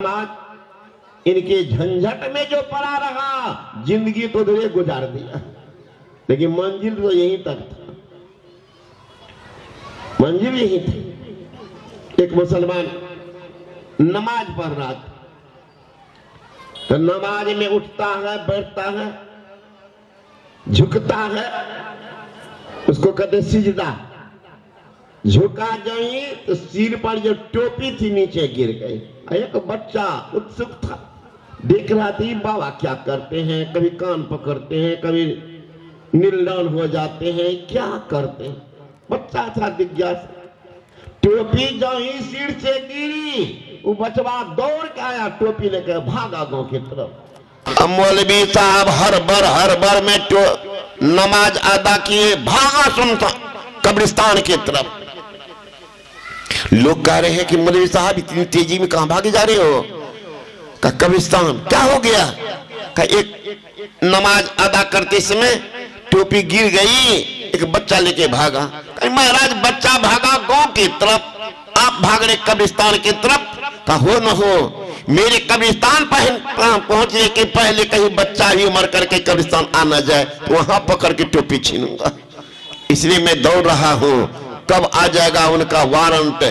इनके झंझट में जो पड़ा रहा, जिंदगी तो धीरे गुजार दिया, लेकिन मंजिल तो यहीं तक था, मंजिल यही थी। एक मुसलमान नमाज पढ़ रहा था, तो नमाज में उठता है, बैठता है, झुकता है, उसको कहते सिजदा। झुका जाए तो सिर पर जो टोपी थी नीचे गिर गई। एक बच्चा उत्सुक था, देख रहा था बाबा क्या करते हैं, कभी कान पकड़ते हैं, कभी नील डाउन हो जाते हैं, क्या करते हैं। बच्चा था जिज्ञासा। टोपी जो ही सिर से गिरी, वो बचवा दौड़ के आया, टोपी लेकर भागा गांव की तरफ। मौलवी साहब हर बार में नमाज अदा किए, भागा सुनता कब्रिस्तान की तरफ। लोग कह रहे हैं कि मौलवी साहब इतनी तेजी में कहां भागे जा रहे हो? का कब्रिस्तान क्या हो गया? का एक नमाज अदा करते समय टोपी गिर गई, एक बच्चा लेके भागा। महाराज बच्चा भागा गांव की तरफ, आप भाग रहे कब्रिस्तान की तरफ। का हो न हो, मेरे कब्रिस्तान पहुंचने के पहले कहीं बच्चा ही मर करके कब्रिस्तान आ न जाए, तो वहां पकड़ के टोपी छीनूंगा। इसलिए मैं दौड़ रहा हूं, कब आ जाएगा उनका वारंट,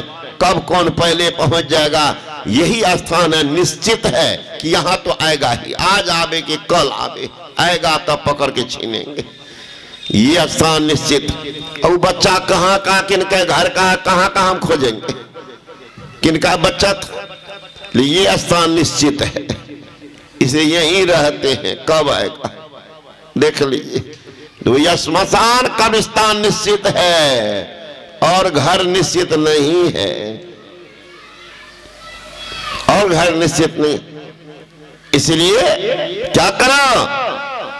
कब कौन पहले पहुंच जाएगा। यही स्थान है, निश्चित है कि यहाँ तो आएगा ही, आज आवे कि कल आवे, आएगा तब पकड़ के छीनेंगे। ये स्थान निश्चित। और बच्चा कहाँ का, किनका घर का, कहाँ कहाँ हम खोजेंगे, किनका बच्चा था। ये स्थान निश्चित है, इसे यहीं रहते हैं, कब आएगा देख लीजिए। तो यह स्मशान कब्रिस्तान निश्चित है और घर निश्चित नहीं है, और घर निश्चित नहीं। इसलिए क्या करो,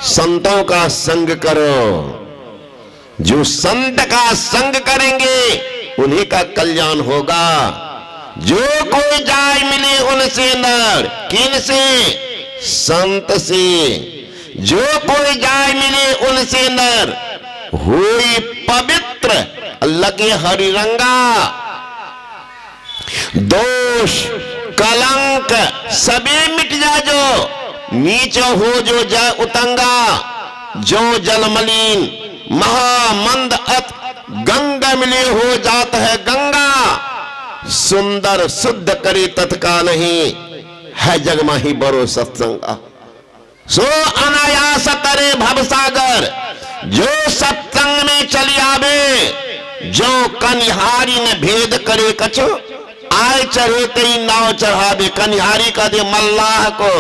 संतों का संग करो। जो संत का संग करेंगे उन्हीं का कल्याण होगा। जो कोई जाय मिले उनसे नर, किन से? संत से। जो कोई जाय मिले उनसे नर, हुई पवित्र लगे हरि रंगा। दोष कलंक सभी मिट जा, जो नीच हो जो जय उतंगा। जो जल मलिन महामंद अत, गंगा मिले हो जात है गंगा। सुंदर शुद्ध करे तत्काल ही, है जग माही बरो सत्संगा। सो अनायास तरे भवसागर, जो सत्संग में चली आवे। जो कनिहारी ने भेद करे कछु, आय चढ़े कई नाव चढ़ावे। कनिहारी का दे मल्लाह को,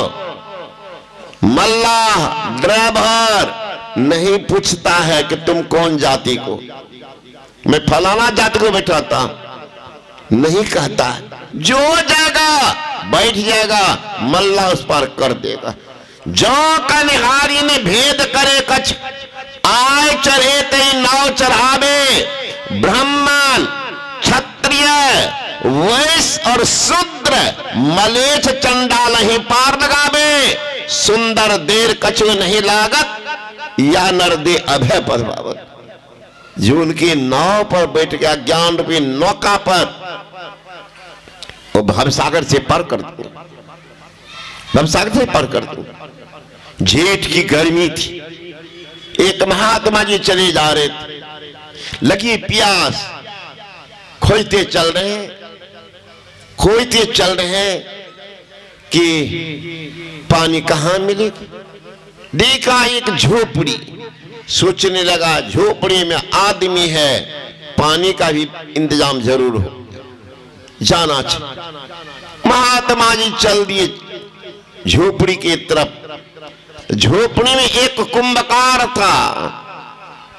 मल्लाह ड्राइवर नहीं पूछता है कि तुम कौन जाति को, मैं फलाना जाति को बैठाता, नहीं कहता। जो जाएगा बैठ जाएगा, मल्लाह उस पर कर देगा। जो कनिहारी ने भेद करे कछ, आय चढ़े कई नाव चढ़ावे। ब्राह्मण क्षत्रिय वैश्य और शूद्र, मलेच्छ चंडाल ही पार लगावे। सुंदर देर कछु नहीं लागत, या नर दे अभय पद पावत। जो उनकी नाव पर बैठ गया, ज्ञान रूपी नौका पर, वो भवसागर से पार कर दूं, भवसागर से पार कर दूं। जेठ की गर्मी थी, एक महात्मा जी चले जा रहे थे, लगी प्यास, खोजते चल रहे हैं, खोजते चल रहे हैं कि पानी कहां मिलेगी। देखा एक झोपड़ी, सोचने लगा झोपड़ी में आदमी है, पानी का भी इंतजाम जरूर हो, जाना चाहिए। महात्मा जी चल दिए झोपड़ी की तरफ। झोपड़ी में एक कुंभकार था,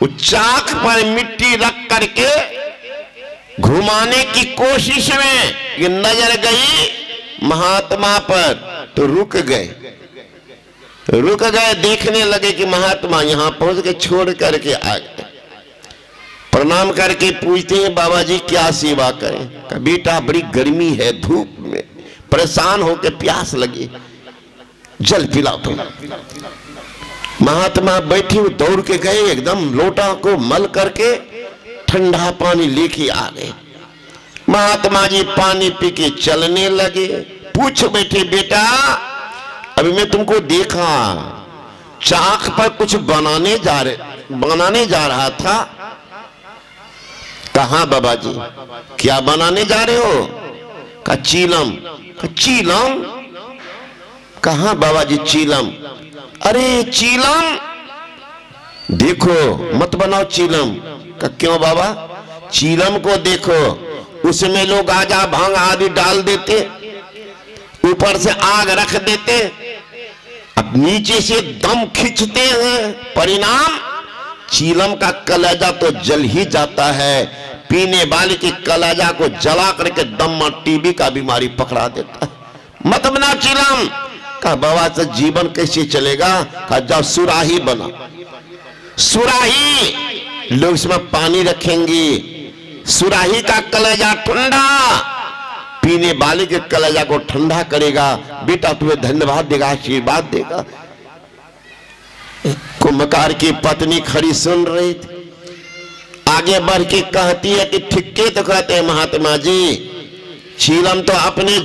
वो चाक पर मिट्टी रख करके घुमाने की कोशिश में ये नजर गई महात्मा पर, तो रुक गए। देखने लगे कि महात्मा यहाँ पहुंच के छोड़ करके आ गए। प्रणाम करके पूछते हैं, बाबा जी क्या सेवा करें? का बेटा बड़ी गर्मी है, धूप में परेशान होकर प्यास लगी, जल पिलाओ तुम। महात्मा बैठे हुए दौड़ के गए, एकदम लोटा को मल करके ठंडा पानी लेके आ गए। महात्मा जी पानी पी के चलने लगे, पूछ बैठे, बेटा अभी मैं तुमको देखा चाक पर कुछ बनाने जा रहा था। कहा बाबा जी, क्या बनाने जा रहे हो? कहा चीलम। चीलम? कहा बाबा जी चीलम? अरे चीलम देखो मत बनाओ चीलम। का क्यों बाबा? चीलम को देखो, उसमें लोग गांजा भांग आदि डाल देते, ऊपर से आग रख देते, अब नीचे से दम खींचते हैं, परिणाम चीलम का कलेजा तो जल ही जाता है। पीने वाले की कलेजा को जला करके दम और टीबी का बीमारी पकड़ा देता है। मत बना चीलम। कहा बाबा से जीवन कैसे चलेगा? कहा जाओ सुराही बना। सुराही, लोग इसमें पानी रखेंगे, सुराही का कलेजा ठंडा पीने वाले के कलेजा को ठंडा करेगा। बेटा तुम्हें धन्यवाद देगा, आशीर्वाद देगा। कुंभकार की पत्नी खड़ी सुन रही थी, आगे बढ़ के कहती है कि ठिक्के तो कहते हैं महात्मा जी, चीलम तो अपने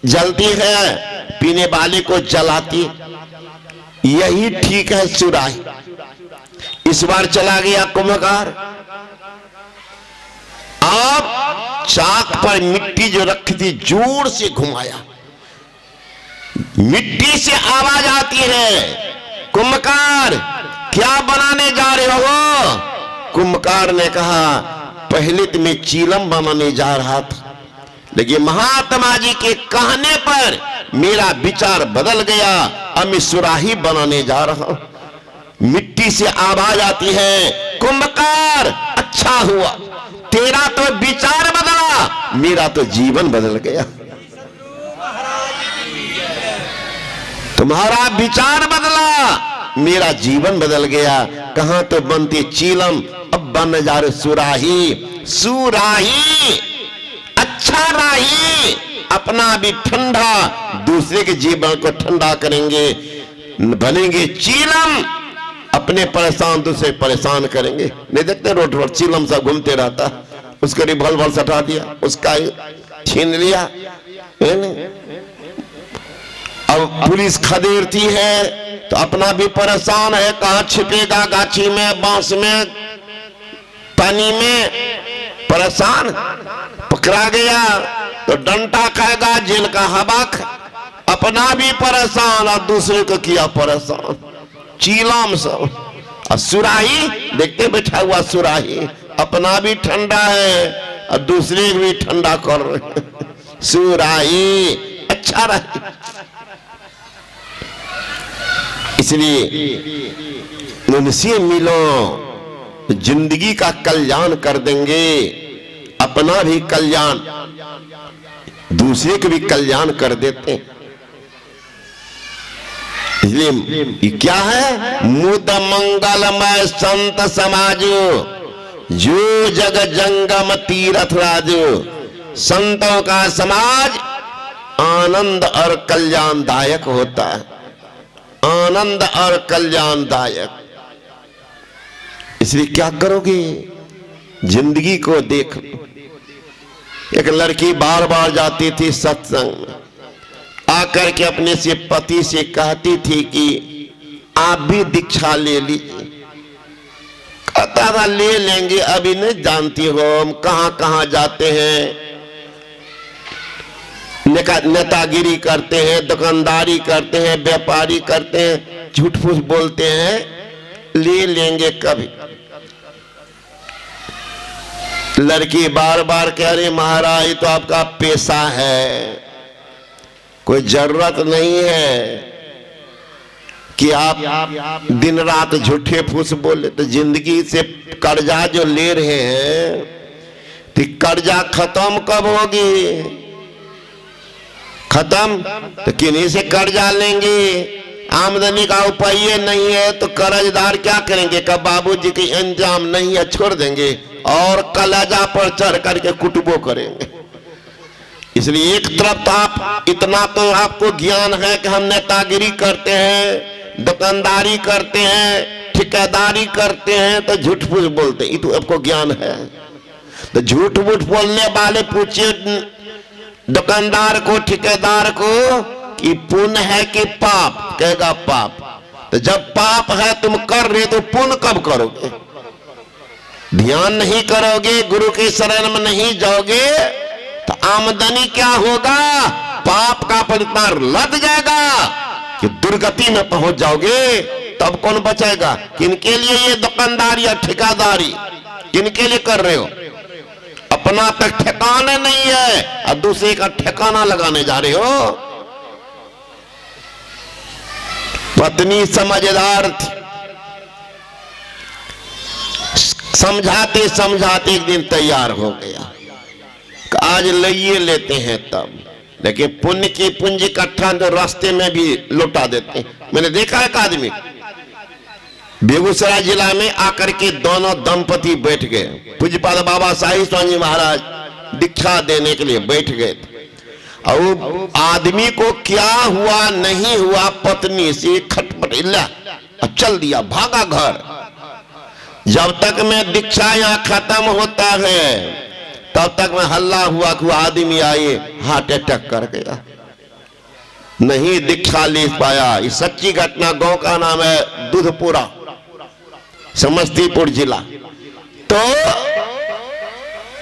जलती है, पीने वाले को जलाती, यही ठीक है सुराही। इस बार चला गया कुंभकार, अब चाक पर मिट्टी जो रखी थी जोर से घुमाया, मिट्टी से आवाज आती है, कुंभकार क्या बनाने जा रहे हो? कुंभकार ने कहा पहले तो मैं चीलम बनाने जा रहा था, लेकिन महात्मा जी के कहने पर मेरा विचार बदल गया, अब मैं सुराही बनाने जा रहा हूं। मिट्टी से आवाज आती है, कुंभकार अच्छा हुआ, तेरा तो विचार बदला, मेरा तो जीवन बदल गया। तुम्हारा विचार बदला, मेरा जीवन बदल गया। कहां तो बनती चीलम, अब बन जा रहे सुराही। सुराही अच्छा राही, अपना भी ठंडा, दूसरे के जीवन को ठंडा करेंगे। बनेंगे चीलम, अपने परेशान दूसरे परेशान करेंगे। नहीं देखते रोड पर चीलम सा घूमते रहता, उसका रिवॉल्वर सटा दिया, उसका छीन लिया। अब पुलिस खदेड़ती है तो अपना भी परेशान है, कहां छिपेगा, गाछी में, बांस में, पानी में, परेशान। पकड़ा गया तो डंडा खाएगा, जेल का हवा। अपना भी परेशान और दूसरे को किया परेशान। चीलम सब और सुराही देखते बैठा हुआ सुराही, अपना भी ठंडा है और दूसरे भी ठंडा कर रहे। सुराही अच्छा रहे, इसलिए उनसे मिलो, जिंदगी का कल्याण कर देंगे, अपना भी कल्याण, दूसरे को भी कल्याण कर देते हैं। इसलिए ये क्या है? मुद मंगलमय संत समाजो, जो जग जंगम तीर्थ राजो। संतों का समाज आनंद और कल्याणदायक होता है, आनंद और कल्याणदायक। इसलिए क्या करोगे? जिंदगी को देख। एक लड़की बार बार जाती थी सत्संग में, आकर के अपने से पति से कहती थी कि आप भी दीक्षा ले लीजिए। कहता था ले लेंगे, अभी नहीं जानती हो हम कहां कहां जाते हैं, नेतागिरी करते हैं, दुकानदारी करते हैं, व्यापारी करते हैं, झूठ फूस बोलते हैं, ले लेंगे कभी। लड़की बार बार कह रही महाराज तो आपका पेशा है, कोई जरूरत नहीं है कि आप दिन रात झूठे फूस बोले। तो जिंदगी से कर्जा जो ले रहे हैं तो कर्जा खत्म कब होगी? खत्म तो किन्हीं से कर्जा लेंगे? आमदनी का उपाय नहीं है तो कर्जदार क्या करेंगे? कब बाबूजी की इंतजाम नहीं है छोड़ देंगे और कलेजा पर चढ़ करके कुटबो करेंगे। इसलिए एक तरफ तो आप इतना तो आपको ज्ञान है कि हम नेतागिरी करते हैं, दुकानदारी करते हैं, ठेकेदारी करते हैं, तो झूठ फूस बोलते हैं, ये तो आपको ज्ञान है। तो झूठ मूठ बोलने वाले पूछिए दुकानदार को, ठेकेदार को कि पुण्य है कि पाप, कहेगा पाप। तो जब पाप है तुम कर रहे तो पुण्य कब करोगे? ध्यान नहीं करोगे, गुरु के शरण में नहीं जाओगे तो आमदनी क्या होगा? पाप का परितार लद जाएगा कि दुर्गति में पहुंच जाओगे। तब कौन बचेगा? किनके लिए ये दुकानदारी या ठेकेदारी किनके लिए कर रहे हो? अपना तक ठिकाना नहीं है और दूसरे का ठिकाना लगाने जा रहे हो। पत्नी समझदार थी, समझाते समझाते एक दिन तैयार हो गया, आज लइए लेते हैं तब। लेकिन पुण्य की पूंजी इकट्ठा तो रास्ते में भी लौटा देते हैं। मैंने देखा एक आदमी बेगूसराय जिला में आकर के दोनों दंपति बैठ गए, पूज्यपाद बाबा साहिब स्वामी महाराज दीक्षा देने के लिए बैठ गए थे। और आदमी को क्या हुआ नहीं हुआ, पत्नी से खटपट ला चल दिया, भागा घर। जब तक मैं दीक्षा यहाँ खत्म होता है तब तक मैं हल्ला हुआ कि आदमी आए हार्ट अटैक कर गया, नहीं दीक्षा ले पाया। ये सच्ची घटना, गांव का नाम है दूधपुरा, समस्तीपुर जिला। तो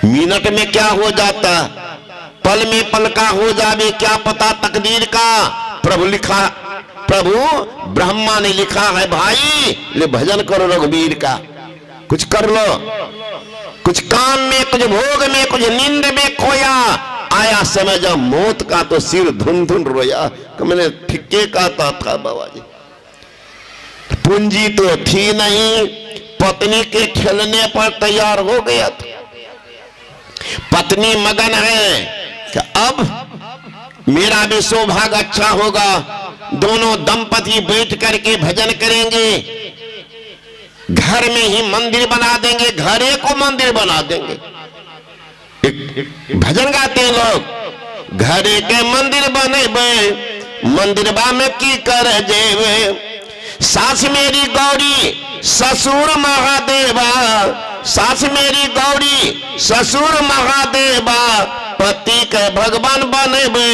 मिनट में क्या हो जाता, पल में पल का हो जावे, क्या पता तकदीर का। प्रभु लिखा, प्रभु ब्रह्मा ने लिखा है भाई ले भजन करो रघुवीर का, कुछ कर लो। कुछ काम में, कुछ भोग में, कुछ नींद में खोया, आया समय जब मौत का तो सिर धुन धुन रोया। तो मैंने ठिक्के कहता था बाबा जी, पूंजी तो थी नहीं, पत्नी के खेलने पर तैयार हो गया था। पत्नी मगन है कि अब मेरा भी सौभाग्य अच्छा होगा, दोनों दंपति बैठ करके भजन करेंगे, घर में ही मंदिर बना देंगे, घरे को मंदिर बना देंगे। भजन गाते हैं लोग, घरे के मंदिर बने बे, मंदिर बा में की कर जेवे, सास मेरी गौरी ससुर महादेवा, सास मेरी गौरी ससुर महादेवा, पति के भगवान बने बे,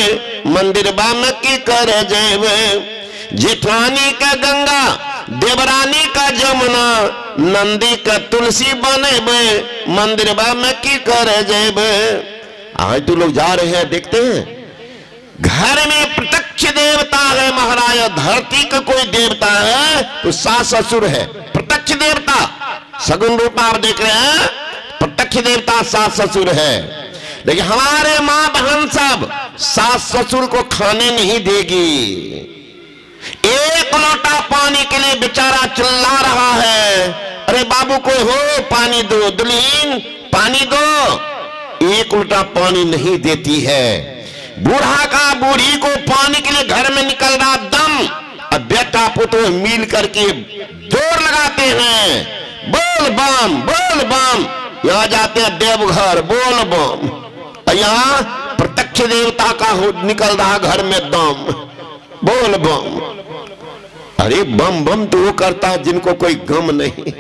मंदिर बा में की कर जेवे, जेठानी का गंगा, देवरानी का जमुना, नंदी का तुलसी बने बे, मंदिर बा में की कर जेबे। आज तो लोग जा रहे हैं, देखते हैं घर में प्रत्यक्ष देवता है महाराज। धरती का कोई देवता है तो सास ससुर है, प्रत्यक्ष देवता। सगुन रूप आप देख रहे हैं, प्रत्यक्ष देवता सास ससुर है। लेकिन हमारे माँ बहन सब सास ससुर को खाने नहीं देगी। एक लोटा पानी के लिए बेचारा चिल्ला रहा है, अरे बाबू कोई हो पानी दो, दुल्हीन पानी दो। एक लोटा पानी नहीं देती है। बूढ़ा का बूढ़ी को पानी के लिए घर में निकल रहा दम, अब बेटा पुत्र मिल करके जोर लगाते हैं, बोल बम बोल बम। यहाँ जाते हैं देवघर, बोल बम। यहाँ प्रत्यक्ष देवता का निकल रहा घर में दम, बोल बम। अरे बम बम तो वो करता है जिनको कोई गम नहीं।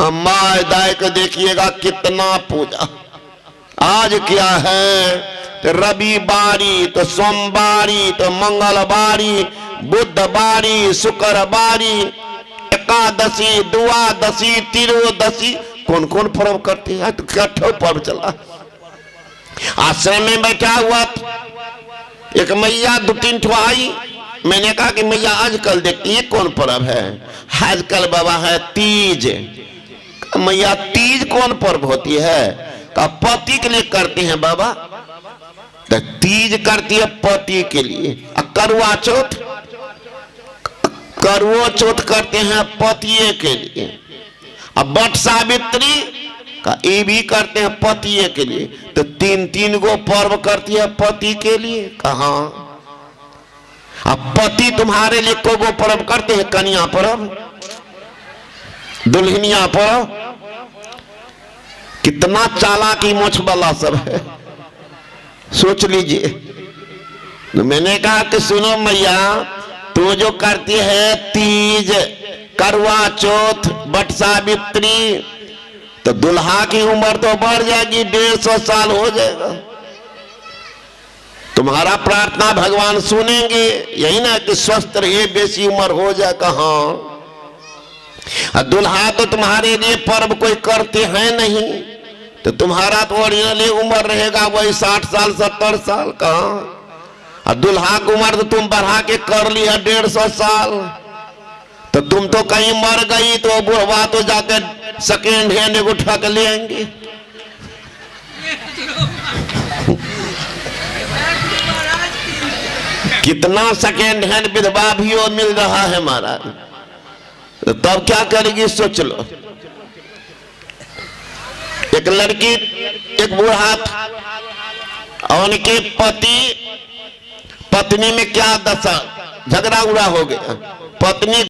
अम्मा दाय को देखिएगा कितना पूजा। आज क्या है, तो रविवारी, तो सोमवारी, तो मंगलवारी, बुधवारी, शुक्रवारी, एकादशी, द्वादशी, त्रियोदशी, कौन कौन पर्व करते हैं। तो क्या पर्व चला। आश्रम में बैठा हुआ एक मैया 2-3 ठो आई। मैंने कहा कि मैया आजकल देखती है कौन पर्व है। आजकल बाबा है तीज। मैया तीज कौन पर्व होती है? का पति के लिए करते हैं बाबा। तो तीज करती है पति के लिए। करवा चौथ, करवा चौथ करते हैं पति के लिए। अब बट सावित्री का ये भी करते हैं पति के लिए। तो 3-3 गो पर्व करती है पति के लिए। कहाँ अब पति तुम्हारे लिए को गो पर्व करते हैं? कन्या पर्व, दुल्हनिया पर्व। कितना चालाकी मोछ वाला सब है, सोच लीजिए। तो मैंने कहा कि सुनो मैया, तू जो करती है तीज, करवा चौथ, बट सावित्री, तो दुल्हा की उम्र तो बढ़ जाएगी, 150 साल हो जाएगा। तुम्हारा प्रार्थना भगवान सुनेंगे। यही ना कि स्वस्थ रहिए, बेसी उम्र हो जाए। कहाँ दुल्हा तो तुम्हारे लिए पर्व कोई करते हैं नहीं, तो तुम्हारा तो ओरिजिनली उम्र रहेगा वही 60 साल 70 साल। कहाँ दुल्हा की उम्र तो तुम बढ़ा के कर लिया 150 साल। तो तुम तो कहीं मर गई तो बुढ़वा तो जाकर सेकेंड हैंड एक उठा के ले आएंगे। कितना सेकेंड हैंड विधवा भी मिल रहा है हमारा, तो तब क्या करेगी सोच लो। एक लड़की, एक बूढ़ा था, और उनके पति पत्नी में क्या दशा, झगड़ा उड़ा हो गया। पत्नी